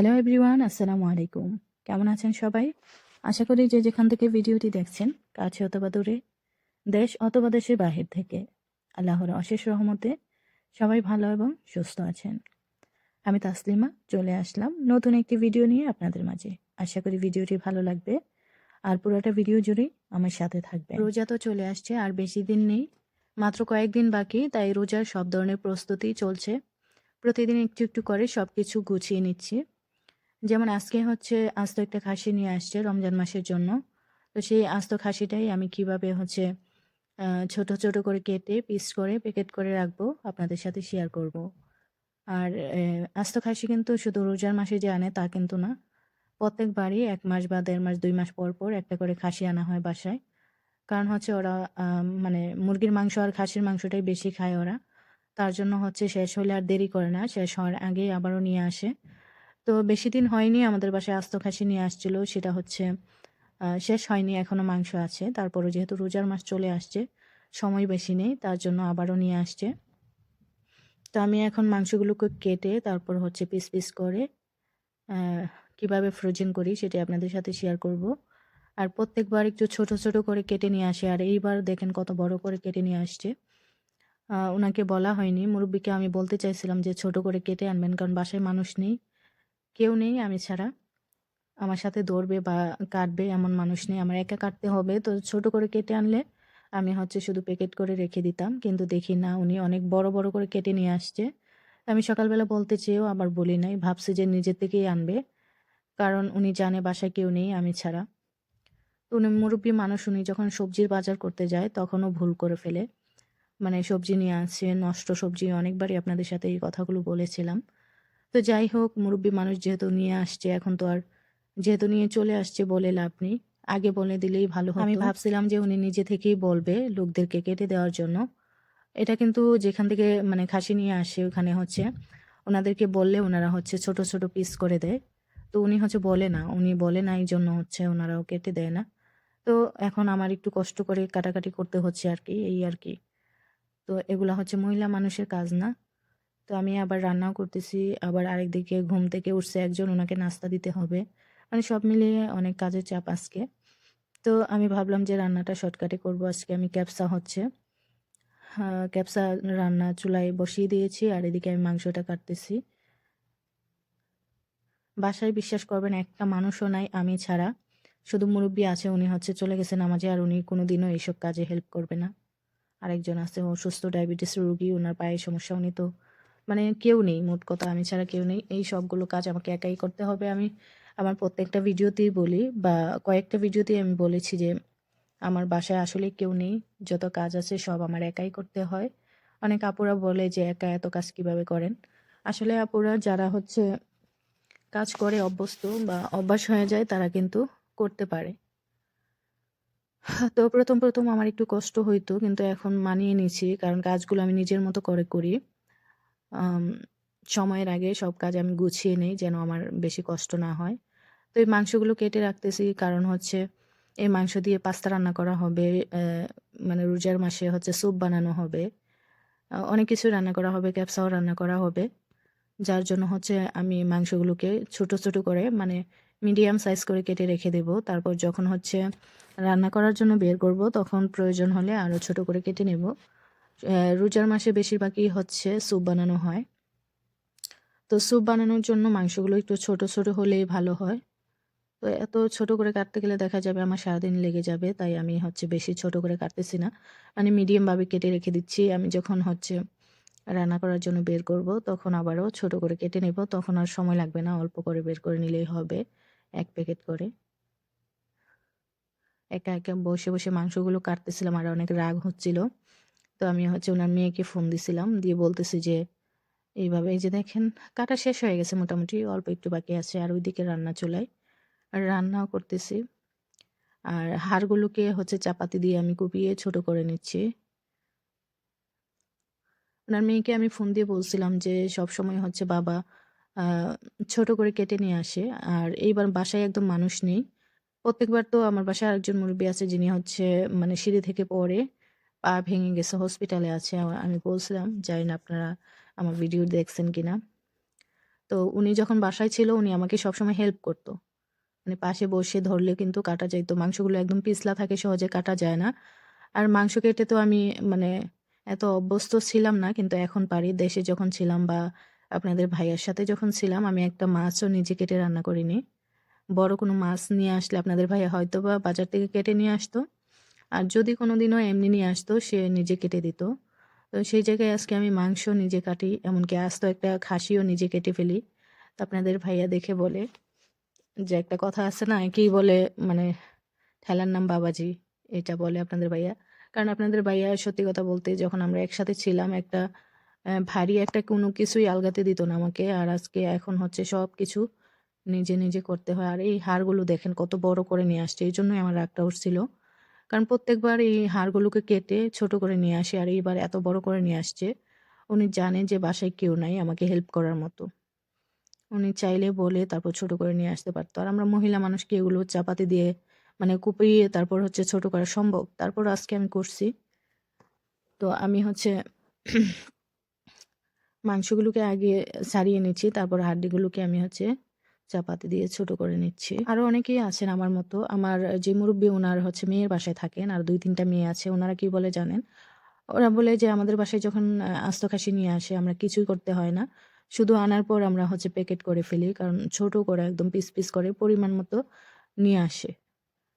Hello everyone, আসসালামু আলাইকুম। কেমন আছেন সবাই? আশা করি যে যেখান থেকে ভিডিওটি দেখছেন, কাছে অথবা দূরে, দেশ অথবা দেশের বাহির থেকে, আল্লাহর অশেষ রহমতে সবাই ভালো এবং সুস্থ আছেন। আমি তাসলিমা চলে আসলাম নতুন একটি ভিডিও নিয়ে আপনাদের মাঝে। আশা করি ভিডিওটি ভালো লাগবে আর পুরোটা ভিডিও জুড়েই আমার সাথে থাকবেন। রোজা তো চলে আসছে আর বেশি দিন নেই, মাত্র কয়েকদিন বাকি, তাই রোজার সব ধরনের প্রস্তুতি চলছে। প্রতিদিন একটু একটু করে সবকিছু গুছিয়ে নিচ্ছি। যেমন আজকে হচ্ছে আস্ত একটা খাসি নিয়ে আসছে রমজান মাসের জন্য। তো সেই আস্ত খাসিটাই আমি কিভাবে হচ্ছে ছোট, ছোট করে কেটে পিস করে প্যাকেট করে রাখবো আপনাদের সাথে শেয়ার করব। আর আস্ত খাসি কিন্তু শুধু রোজার মাসে যে আনে তা কিন্তু না। প্রত্যেকবারই ১ মাস বা ১.৫ মাস ২ মাস পর, পর একটা করে খাসি আনা হয় বাসায়। কারণ হচ্ছে ওরা মানে মুরগির মাংস আর খাসির মাংসটাই বেশি খায় ওরা। তার জন্য হচ্ছে শেষ হলে আর দেরি করে না। শেষ হওয়ার আগেই আবারও নিয়ে আসে। তো বেশিদিন হয়নি আমাদের বাসায় আস্ত খাসি নিয়ে আসছিল। সেটা হচ্ছে শেষ হয়নি, এখনো মাংস আছে। তারপরও যেহেতু রোজার মাস চলে আসছে, সময় বেশি নেই, তার জন্য আবারও নিয়ে আসছে। তো আমি এখন মাংসগুলোকে কেটে তারপর হচ্ছে পিস, পিস করে অ্যা কিভাবে ফ্রোজেন করি সেটি আপনাদের সাথে শেয়ার করব। আর প্রত্যেকবার একটু ছোট, ছোট করে কেটে নিয়ে আসে। আর এইবার দেখেন কত বড় করে কেটে নিয়ে আসছে। উনাকে বলা হয়নি। মুরুব্বিকে আমি বলতে চাইছিলাম যে ছোট করে কেটে আনবেন। কারণ বাসায় মানুষ নেই। কেউ নেই আমি ছাড়া। আমার সাথে ধরবে বা কাটবে এমন মানুষ নেই। আমার একা কাটতে হবে। তো ছোট করে কেটে আনলে আমি হচ্ছে শুধু প্যাকেট করে রেখে দিতাম। কিন্তু দেখি না, উনি অনেক বড়, বড় করে কেটে নিয়ে আসছে। আমি সকালবেলা বলতে চেয়েও আবার বলি নাই। ভাবছি যে নিজে থেকেই আনবে। কারণ উনি জানে বাসায় কেউ নেই আমি ছাড়া। তো উনি মুরুব্বি মানুষ, উনি যখন সবজির বাজার করতে যায় তখনও ভুল করে ফেলে। মানে সবজি নিয়ে আসে, নষ্ট সবজি, অনেকবারই আপনাদের সাথে এই কথাগুলো বলেছিলাম। তো যাই হোক, মুরুব্বি মানুষ যেহেতু নিয়ে আসছে, এখন তো আর যেহেতু নিয়ে চলে আসছে বলে লাভ নেই। আগে বলে দিলেই ভালো হতো। আমি ভাবছিলাম যে উনি নিজে থেকেই বলবে লোকদেরকে কেটে দেওয়ার জন্য। এটা কিন্তু যেখান থেকে মানে খাসি নিয়ে আসে ওখানে হচ্ছে উনাদেরকে বললে উনারা হচ্ছে ছোট, ছোট পিস করে দেয়। তো উনি হচ্ছে বলে না। উনি বলে না এইজন্য হচ্ছে উনারাও কেটে দেয় না। তো এখন আমার একটু কষ্ট করে কাটাকাটি করতে হচ্ছে আরকি, এই আরকি। তো এগুলা হচ্ছে মহিলা মানুষের কাজ না। তো আমি আবার রান্নাও করতেছি, আবার আরেকদিকে ঘুম থেকে উঠছে একজন, উনাকে নাস্তা দিতে হবে। মানে সব মিলিয়ে অনেক কাজের চাপ আজকে। তো আমি ভাবলাম যে রান্নাটা শর্টকাটে করব আজকে। আমি ক্যাপসা হচ্ছে ক্যাপসা রান্না চুলায় বসিয়ে দিয়েছি আর এদিকে আমি মাংসটা কাটতেছি। বাসায় বিশ্বাস করবেন একটা মানুষও নাই আমি ছাড়া। শুধু মুরুব্বি আছে, উনি হচ্ছে চলে গেছে নামাজে, আর উনি কোনোদিনও এইসব কাজে হেল্প করবে না। আরেকজন আছে অসুস্থ ডায়াবেটিস রোগী, উনার পায়ের সমস্যা, উনি তো মানে কেউ নেই, মোট কথা আমি ছাড়া কেউ নেই। এই সবগুলো কাজ আমাকে একাই করতে হবে। আমি আমার প্রত্যেকটা ভিডিওতেই বলি বা কয়েকটা ভিডিওতেই আমি বলেছি যে আমার বাসায় আসলে কেউ নেই। যত কাজ আছে সব আমার একাই করতে হয়। অনেক আপুরা বলে যে একা এত কাজ কিভাবে করেন? আসলে আপুরা যারা হচ্ছে কাজ করে অভ্যস্ত বা অভ্যাস হয়ে যায় তারা কিন্তু করতে পারে। তো ১ম আমার একটু কষ্ট হইতো, কিন্তু এখন মানিয়ে নিছি। কারণ কাজগুলো আমি নিজের মতো করে করি। আম সময়ের আগে সব কাজ আমি গুছিয়ে নেই যেন আমার বেশি কষ্ট না হয়। তো এই মাংসগুলো কেটে রাখতেছি, কারণ হচ্ছে এই মাংস দিয়ে পাস্তা রান্না করা হবে। মানে রোজার মাসে হচ্ছে স্যুপ বানানো হবে। অনেক কিছু রান্না করা হবে, ক্যাপসাও রান্না করা হবে। যার জন্য হচ্ছে আমি মাংসগুলোকে ছোট, ছোট করে মানে মিডিয়াম সাইজ করে কেটে রেখে দেব। তারপর যখন হচ্ছে রান্না করার জন্য বের করব তখন প্রয়োজন হলে আরো ছোট করে কেটে নেব। রোজার মাসে বেশিরভাগই হচ্ছে স্যুপ বানানো হয়। তো স্যুপ বানানোর জন্য মাংসগুলো একটু ছোট, ছোট হলেই ভালো হয়। তো এত ছোট করে কাটতে গেলে দেখা যাবে আমার সারাদিন লেগে যাবে। তাই আমি হচ্ছে বেশি ছোট করে কাটতেছি না। মানে মিডিয়াম ভাবে কেটে রেখে দিচ্ছি। আমি যখন হচ্ছে রান্না করার জন্য বের করব তখন আবারও ছোট করে কেটে নেব। তখন আর সময় লাগবে না। অল্প করে বের করে নিলেই হবে ১ প্যাকেট করে। একা, একা বসে, বসে মাংসগুলো কাটতেছিলাম আর অনেক রাগ হচ্ছিল। তো আমি হচ্ছে উনার মেয়েকে ফোন দিছিলাম। দিয়ে বলতেছি যে, এইভাবে এই যে দেখেন কাটা শেষ হয়ে গেছে মোটামুটি। অল্প একটু বাকি আছে। আর ওইদিকে রান্না চুলায়। আর রান্নাও করতেছি। আর হাড়গুলোকে হচ্ছে চাপাতি দিয়ে আমি কুপিয়ে ছোট করে নিচ্ছি। উনার মেয়েকে আমি ফোন দিয়ে বলছিলাম যে, সবসময় হচ্ছে বাবা আ ছোট করে কেটে নিয়ে আসে। আর এইবার বাসায় একদম মানুষ নেই। প্রত্যেকবার তো আমার বাসায় আরেকজন মুরুব্বি আছে যিনি হচ্ছে মানে সিঁড়ি থেকে পড়ে পা ভেঙে গেছে, হসপিটালে আছে। আমি বলছিলাম, জানি না আপনারা আমার ভিডিও দেখছেন কিনা। তো উনি যখন বাসায় ছিল উনি আমাকে সবসময় হেল্প করত। মানে পাশে বসে ধরলে কিন্তু কাটা যাইত। মাংসগুলো একদম পিছলা থাকে, সহজে কাটা যায় না। আর মাংস কেটে তো আমি মানে এত অভ্যস্ত ছিলাম না, কিন্তু এখন পারি। দেশে যখন ছিলাম বা আপনাদের ভাইয়ার সাথে যখন ছিলাম, আমি একটা মাছও নিজে কেটে রান্না করিনি। বড় কোনো মাছ নিয়ে আসলে আপনাদের ভাইয়া হয়তোবা বাজার থেকে কেটে নিয়ে আসতো। আর যদি কোনোদিনও এমনি নিয়ে আসতো, সে নিজে কেটে দিত। তো সেই জায়গায় আজকে আমি মাংস নিজে কাটি, এমনকি আস্ত একটা খাসিও নিজে কেটে ফেলি। তো আপনাদের ভাইয়া দেখে বলে যে, একটা কথা আছে না? কি বলে মানে ঠেলার নাম বাবাজি, এটা বলে আপনাদের ভাইয়া। কারণ আপনাদের ভাইয়া সত্যি কথা বলতে যখন আমরা একসাথে ছিলাম একটা ভারী একটা কোনো কিছুই আলগাতে দিত না আমাকে। আর আজকে এখন হচ্ছে সবকিছু নিজে করতে হয়। আর এই হাড়গুলো দেখেন কত বড় করে নিয়ে আসছে। এজন্যই আমার রাগটা উঠছিল। কারণ প্রত্যেকবার এই হাড়গুলোকে কেটে ছোট করে নিয়ে আসে। আর এইবার এত বড় করে নিয়ে আসছে। উনি জানে যে বাসায় কেউ নাই আমাকে হেল্প করার মতো। উনি চাইলে বলে তারপর ছোট করে নিয়ে আসতে পারত। আর আমরা মহিলা মানুষ কি এগুলো চাপাতি দিয়ে মানে কুপিয়ে তারপর হচ্ছে ছোট করা সম্ভব? তারপর আজকে আমি করছি। তো আমি হচ্ছে মাংসগুলোকে আগে ছাড়িয়ে নিচ্ছি। তারপর হাড্ডিগুলোকে আমি হচ্ছে চাপাতি দিয়ে ছোট করে নিচ্ছি। আরো অনেকেই আছেন আমার মতো। আমার যে মুরুব্বি উনার হচ্ছে মেয়ের বাসায় থাকেন। আর ২-৩ টা মেয়ে আছে। উনারা কি বলে জানেন? ওরা বলে যে আমাদের বাসায় যখন আস্ত খাসি নিয়ে আসে আমরা কিছুই করতে হয় না। শুধু আনার পর আমরা হচ্ছে প্যাকেট করে ফেলি। কারণ ছোট করে একদম পিস করে পরিমাণ মতো নিয়ে আসে।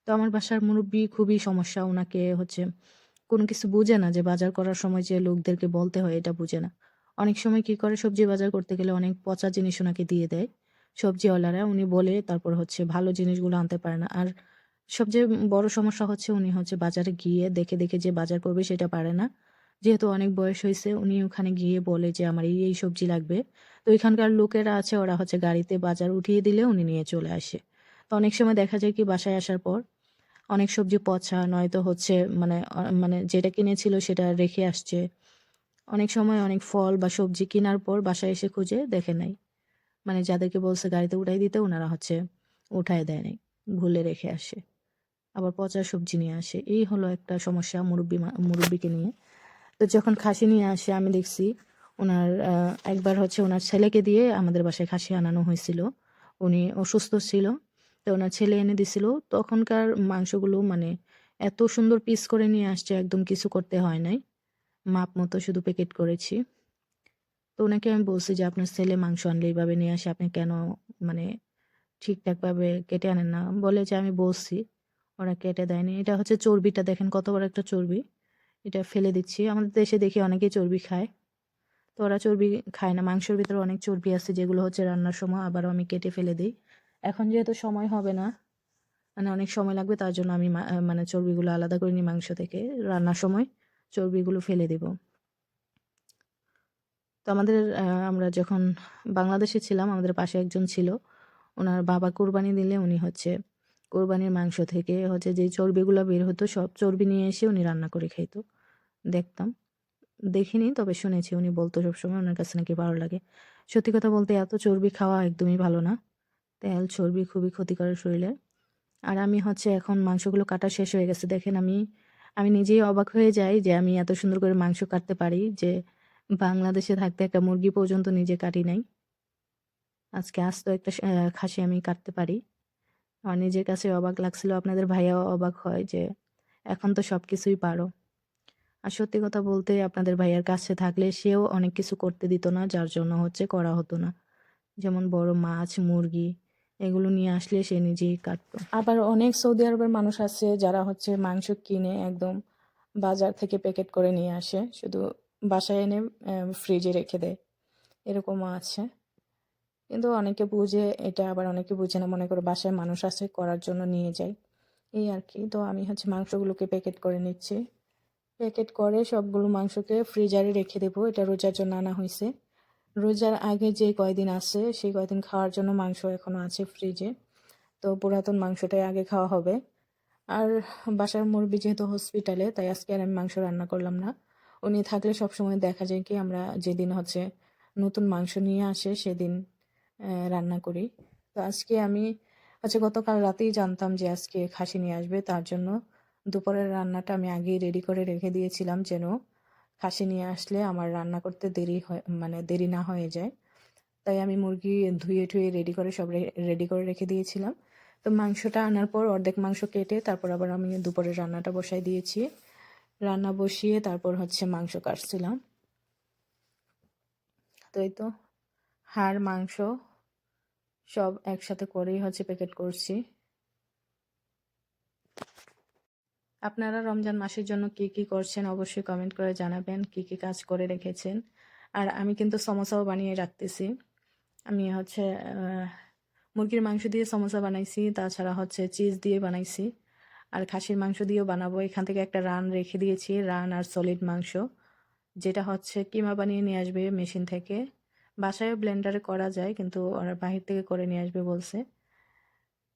তো আমার বাসার মুরুব্বি খুবই সমস্যা। উনাকে হচ্ছে কোনো কিছু বুঝে না যে বাজার করার সময় যে লোকদেরকে বলতে হয় এটা বুঝে না। অনেক সময় কি করে সবজি বাজার করতে গেলে অনেক পচা জিনিস উনাকে দিয়ে দেয় সবজিওয়ালারা। উনি বলে তারপর হচ্ছে ভালো জিনিসগুলো আনতে পারে না। আর সবচেয়ে বড় সমস্যা হচ্ছে উনি হচ্ছে বাজারে গিয়ে দেখে যে বাজার করবে সেটা পারে না। যেহেতু অনেক বয়স হইছে উনি ওখানে গিয়ে বলে যে আমার এই সবজি লাগবে। তো এখানকার লোকেরা আছে ওরা হচ্ছে গাড়িতে বাজার উঠিয়ে দিলে উনি নিয়ে চলে আসে। তো অনেক সময় দেখা যায় কি বাসায় আসার পর অনেক সবজি পচা নয়তো হচ্ছে মানে যেটা কিনেছিল সেটা রেখে আসছে। অনেক সময় অনেক ফল বা সবজি কিনার পর বাসায় এসে খুঁজে দেখে নাই। মানে যাদেরকে বলছে গাড়িতে উঠাই দিতে উনারা হচ্ছে উঠায় দেয় নাই। ভুলে রেখে আসে। আবার পচা সবজি নিয়ে আসে। এই হলো একটা সমস্যা মুরুব্বিকে নিয়ে। তো যখন খাসি নিয়ে আসে আমি দেখছি উনার একবার হচ্ছে উনার ছেলেকে দিয়ে আমাদের বাসায় খাসি আনানো হয়েছিল। উনি অসুস্থ ছিল। তো উনার ছেলে এনে দিছিল। তখনকার মাংসগুলো মানে এত সুন্দর পিস করে নিয়ে আসছে একদম কিছু করতে হয় নাই। মাপ মতো শুধু প্যাকেট করেছি। তো উনাকে আমি বলছি যে, "আপনার ছেলে মাংস আনলে এভাবে নিয়ে আসে আপনি কেন মানে ঠিকঠাকভাবে কেটে আনেন না?" বলে যে, "আমি বলছি, ওরা কেটে দেয়নি।" এটা হচ্ছে চর্বিটা দেখেন কত বড় একটা চর্বি। এটা ফেলে দিচ্ছি। আমাদের দেশে দেখি অনেকেই চর্বি খায়। তো ওরা চর্বি খায় না। মাংসের ভিতরে অনেক চর্বি আছে যেগুলো হচ্ছে রান্নার সময় আবারও আমি কেটে ফেলে দেই। এখন যেহেতু সময় হবে না, মানে অনেক সময় লাগবে তার জন্য আমি মানে চর্বিগুলো আলাদা করে নিই মাংস থেকে। রান্নার সময় চর্বিগুলো ফেলে দিব। তো আমাদের আমরা যখন বাংলাদেশে ছিলাম আমাদের পাশে একজন ছিল। উনার বাবা কোরবানি দিলে উনি হচ্ছে কোরবানির মাংস থেকে হচ্ছে যে চর্বিগুলা বের হতো সব চর্বি নিয়ে এসে উনি রান্না করে খাইতো। দেখতাম। দেখিনি তবে শুনেছি উনি বলতো সবসময় উনার কাছে নাকি ভালো লাগে। সত্যি কথা বলতে এত চর্বি খাওয়া একদমই ভালো না। তেল, চর্বি খুবই ক্ষতিকর শরীরে। আর আমি হচ্ছে এখন মাংসগুলো কাটা শেষ হয়ে গেছে। দেখেন আমি নিজেই অবাক হয়ে যাই যে আমি এত সুন্দর করে মাংস কাটতে পারি যে বাংলাদেশে থাকতে একটা মুরগি পর্যন্ত নিজে কাটি নাই। আজকে আস্ত একটা খাসি আমি কাটতে পারি। আমার নিজের কাছে অবাক লাগছিল। আপনাদের ভাইয়াও অবাক হয় যে এখন তো সবকিছুই পারো। আর সত্যি কথা বলতে আপনাদের ভাইয়ার কাছে থাকলে সেও অনেক কিছু করতে দিত না যার জন্য হচ্ছে করা হতো না। যেমন বড় মাছ, মুরগি এগুলো নিয়ে আসলে সে নিজেই কাটতো। আবার অনেক সৌদি আরবের মানুষ আছে যারা হচ্ছে মাংস কিনে একদম বাজার থেকে প্যাকেট করে নিয়ে আসে। শুধু বাসায় এনে ফ্রিজে রেখে দেয়। এরকমও আছে। কিন্তু অনেকে বুঝে এটা আবার অনেকে বুঝে না। মনে করে বাসায় মানুষ আছে করার জন্য নিয়ে যায়। এই আরকি। তো আমি হচ্ছে মাংসগুলোকে প্যাকেট করে নিচ্ছি। প্যাকেট করে সবগুলো মাংসকে ফ্রিজারে রেখে দেবো। এটা রোজার জন্য আনা হইছে। রোজার আগে যে কয়দিন আছে সেই কয়দিন খাওয়ার জন্য মাংস এখনো আছে ফ্রিজে। তো পুরাতন মাংসটাই আগে খাওয়া হবে। আর বাসার মুরব্বি যেহেতু হসপিটালে তাই আজকে আর আমি মাংস রান্না করলাম না। উনি থাকলে সবসময় দেখা যায় কি আমরা যেদিন হচ্ছে নতুন মাংস নিয়ে আসে সেদিন রান্না করি। তো আজকে আমি হচ্ছে গতকাল রাতেই জানতাম যে আজকে খাসি নিয়ে আসবে। তার জন্য দুপুরের রান্নাটা আমি আগেই রেডি করে রেখে দিয়েছিলাম যেন খাসি নিয়ে আসলে আমার রান্না করতে দেরি হয় মানে দেরি না হয়ে যায়। তাই আমি মুরগি ধুয়ে টুয়ে রেডি করে সব রেডি করে রেখে দিয়েছিলাম। তো মাংসটা আনার পর অর্ধেক মাংস কেটে তারপর আবার আমি দুপুরে রান্নাটা বসাই দিয়েছি। রান্না বসিয়ে তারপর হচ্ছে মাংস কাটছিলাম। তো এই তো হাড় মাংস সব একসাথে করেই হচ্ছে প্যাকেট করছি। আপনারা রমজান মাসের জন্য কি কি করছেন অবশ্যই কমেন্ট করে জানাবেন, কি কি কাজ করে রেখেছেন। আর আমি কিন্তু সমোসাও বানিয়ে রাখতেছি। আমি হচ্ছে মুরগির মাংস দিয়ে সমোসা বানাইছি, তাছাড়া হচ্ছে চিজ দিয়ে বানাইছি, আর খাসির মাংস দিয়েও বানাবো। এখান থেকে একটা রান রেখে দিয়েছি, রান আর সলিড মাংস, যেটা হচ্ছে কিমা বানিয়ে নিয়ে আসবে মেশিন থেকে। বাসায়ও ব্লেন্ডারে করা যায়, কিন্তু ওরা বাহির থেকে করে নিয়ে আসবে বলছে।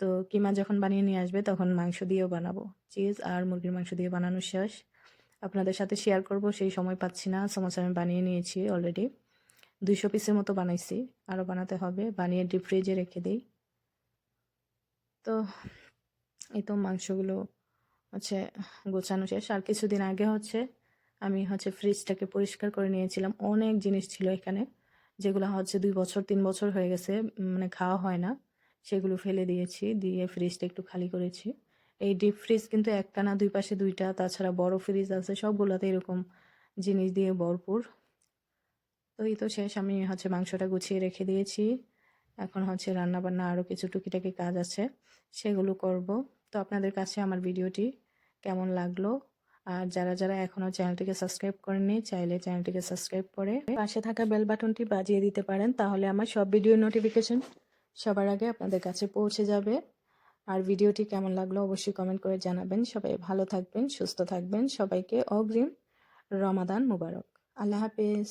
তো কিমা যখন বানিয়ে নিয়ে আসবে তখন মাংস দিয়েও বানাবো। চিজ আর মুরগির মাংস দিয়ে বানানো শেষ, আপনাদের সাথে শেয়ার করব, সেই সময় পাচ্ছি না। সমোসা আমি বানিয়ে নিয়েছি অলরেডি, 200 পিসের মতো বানাইছি, আরও বানাতে হবে, বানিয়ে ডিপ ফ্রিজে রেখে দিই। তো এই তো মাংসগুলো হচ্ছে গোছানো শেষ। আর কিছুদিন আগে হচ্ছে আমি হচ্ছে ফ্রিজটাকে পরিষ্কার করে নিয়েছিলাম। অনেক জিনিস ছিল এখানে, যেগুলো হচ্ছে 2 বছর 3 বছর হয়ে গেছে, মানে খাওয়া হয় না, সেগুলো ফেলে দিয়েছি, দিয়ে ফ্রিজটা একটু খালি করেছি। এই ডিপ ফ্রিজ কিন্তু একটা না, 2 পাশে 2টা, তাছাড়া বড় ফ্রিজ আছে, সবগুলোতে এরকম জিনিস দিয়ে ভরপুর। তো এই তো শেষ, আমি হচ্ছে মাংসটা গুছিয়ে রেখে দিয়েছি। এখন হচ্ছে রান্না বান্না আরও কিছু টুকিটাকি কাজ আছে, সেগুলো করব। তো আপনাদের কাছে আমার ভিডিওটি কেমন লাগলো? আর যারা যারা এখনও চ্যানেলটিকে সাবস্ক্রাইব করেননি, চাইলে চ্যানেলটিকে সাবস্ক্রাইব করে পাশে থাকা বেল বাটনটি বাজিয়ে দিতে পারেন, তাহলে আমার সব ভিডিও নোটিফিকেশন সবার আগে আপনাদের কাছে পৌঁছে যাবে। আর ভিডিওটি কেমন লাগলো অবশ্যই কমেন্ট করে জানাবেন। সবাই ভালো থাকবেন, সুস্থ থাকবেন। সবাইকে অগ্রিম রমাদান মুবারক। আল্লাহ হাফেজ।